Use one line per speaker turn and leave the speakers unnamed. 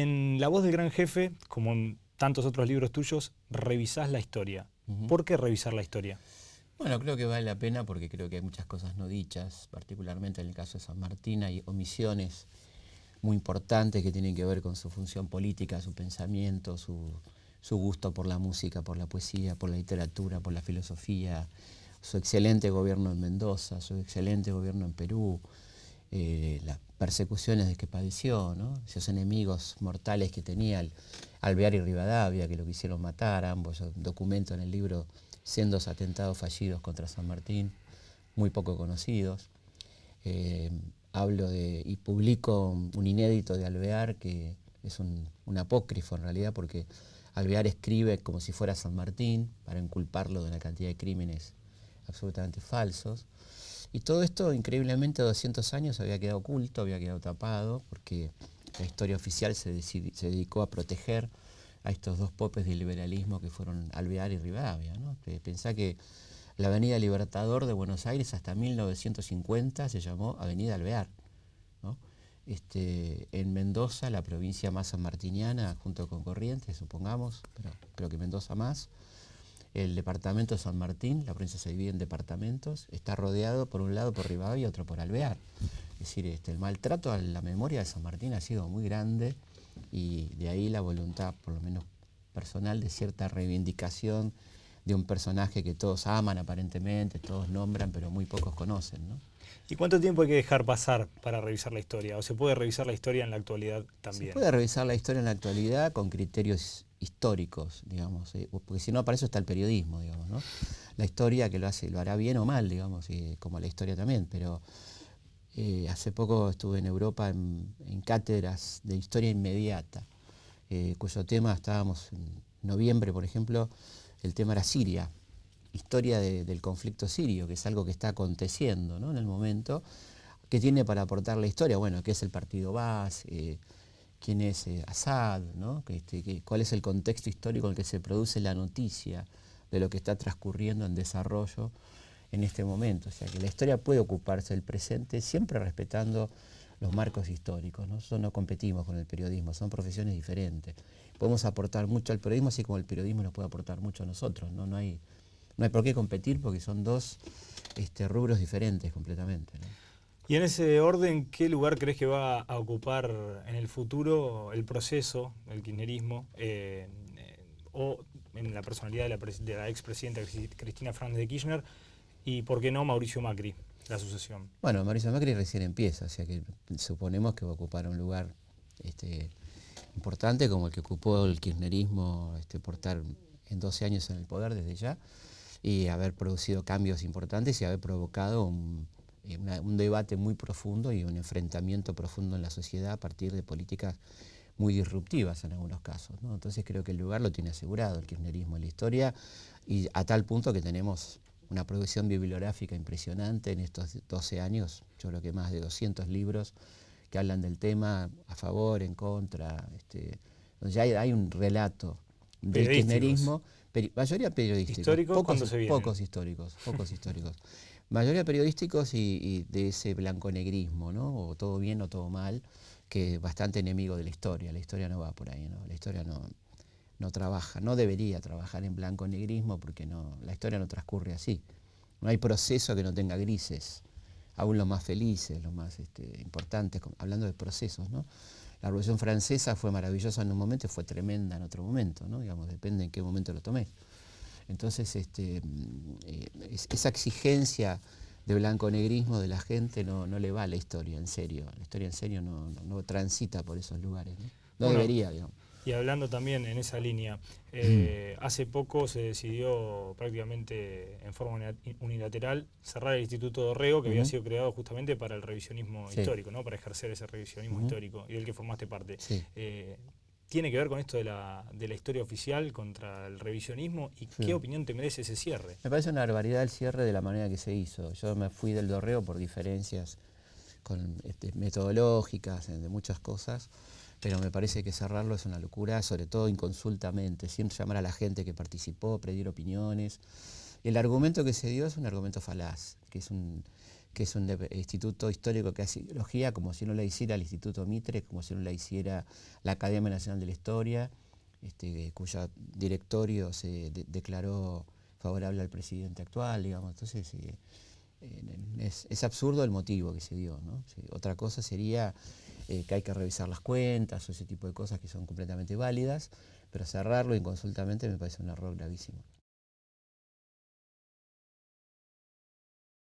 En La voz del gran jefe, como en tantos otros libros tuyos, revisás la historia. ¿Por qué revisar la historia?
Bueno, creo que vale la pena porque creo que hay muchas cosas no dichas, particularmente en el caso de San Martín hay omisiones muy importantes que tienen que ver con su función política, su pensamiento, su gusto por la música, por la poesía, por la literatura, por la filosofía, su excelente gobierno en Mendoza, su excelente gobierno en Perú, las persecuciones de que padeció, ¿no? Esos enemigos mortales que tenía Alvear y Rivadavia, que lo quisieron matar, ambos. Yo documento en el libro sendos atentados fallidos contra San Martín, muy poco conocidos. Hablo y publico un inédito de Alvear, que es un apócrifo en realidad, porque Alvear escribe como si fuera San Martín, para inculparlo de una cantidad de crímenes absolutamente falsos. Y todo esto, increíblemente, 200 años había quedado oculto, había quedado tapado, porque la historia oficial se dedicó a proteger a estos dos popes del liberalismo que fueron Alvear y Rivadavia, ¿no? Pensá que la Avenida Libertador de Buenos Aires hasta 1950 se llamó Avenida Alvear, ¿no? En Mendoza, la provincia más sanmartiniana, junto con Corrientes, supongamos, pero creo que Mendoza más, el departamento de San Martín, la provincia se divide en departamentos, está rodeado por un lado por Rivadavia y otro por Alvear. Es decir, el maltrato a la memoria de San Martín ha sido muy grande y de ahí la voluntad, por lo menos personal, de cierta reivindicación de un personaje que todos aman aparentemente, todos nombran, pero muy pocos conocen, ¿no?
¿Y cuánto tiempo hay que dejar pasar para revisar la historia? ¿O se puede revisar la historia en la actualidad también?
Se puede revisar la historia en la actualidad con criterios históricos, digamos, porque si no, para eso está el periodismo, digamos, ¿no? La historia que lo hará bien o mal, digamos, como la historia también, pero hace poco estuve en Europa en cátedras de historia inmediata, cuyo tema estábamos en noviembre, por ejemplo, el tema era Siria, historia del conflicto sirio, que es algo que está aconteciendo, ¿no? En el momento. ¿Qué tiene para aportar la historia? Bueno, ¿qué es el partido Baas? ¿Quién es Assad? ¿No? ¿Cuál es el contexto histórico en el que se produce la noticia de lo que está transcurriendo en desarrollo en este momento? O sea, que la historia puede ocuparse del presente siempre respetando los marcos históricos, ¿no? Nosotros no competimos con el periodismo, son profesiones diferentes. Podemos aportar mucho al periodismo, así como el periodismo nos puede aportar mucho a nosotros, ¿no? No hay por qué competir porque son dos rubros diferentes completamente, ¿no?
Y en ese orden, ¿qué lugar crees que va a ocupar en el futuro el proceso, el kirchnerismo, o en la personalidad de la expresidenta Cristina Fernández de Kirchner, y por qué no Mauricio Macri, la sucesión?
Bueno, Mauricio Macri recién empieza, o sea que suponemos que va a ocupar un lugar importante como el que ocupó el kirchnerismo por estar en 12 años en el poder desde ya, y haber producido cambios importantes y haber provocado un debate muy profundo y un enfrentamiento profundo en la sociedad a partir de políticas muy disruptivas en algunos casos, ¿no? Entonces creo que el lugar lo tiene asegurado el kirchnerismo en la historia, y a tal punto que tenemos una producción bibliográfica impresionante en estos 12 años, yo creo que más de 200 libros que hablan del tema a favor, en contra, donde ya hay un relato del kirchnerismo, mayoría periodísticos,
¿Históricos? ¿Cuándo se vienen?
pocos históricos, mayoría periodísticos y de ese blanconegrismo, ¿no? O todo bien o todo mal, que es bastante enemigo de la historia no va por ahí, ¿no? La historia no trabaja, no debería trabajar en blanconegrismo porque la historia no transcurre así. No hay proceso que no tenga grises, aún los más felices, los más importantes, hablando de procesos, ¿no? La Revolución Francesa fue maravillosa en un momento y fue tremenda en otro momento, ¿no? Digamos, depende en qué momento lo tomé. Entonces, esa exigencia de blanconegrismo de la gente no le va a la historia en serio. La historia en serio no transita por esos lugares, ¿no? No debería, digamos.
Y hablando también en esa línea, hace poco se decidió prácticamente en forma unilateral cerrar el Instituto Dorrego, que había sido creado justamente para el revisionismo histórico, ¿no? Para ejercer ese revisionismo histórico y del que formaste parte.
Sí.
¿Tiene que ver con esto de la historia oficial contra el revisionismo? ¿Y qué opinión te merece ese cierre?
Me parece una barbaridad el cierre de la manera que se hizo. Yo me fui del Dorrego por diferencias metodológicas, de muchas cosas, pero me parece que cerrarlo es una locura, sobre todo inconsultamente, sin llamar a la gente que participó, pedir opiniones. El argumento que se dio es un argumento falaz, que que es un instituto histórico que hace ideología, como si no la hiciera el Instituto Mitre, como si no la hiciera la Academia Nacional de la Historia, cuyo directorio se declaró favorable al presidente actual, digamos. Entonces, es absurdo el motivo que se dio, ¿no? Sí, otra cosa sería que hay que revisar las cuentas o ese tipo de cosas que son completamente válidas, pero cerrarlo inconsultamente me parece un error gravísimo.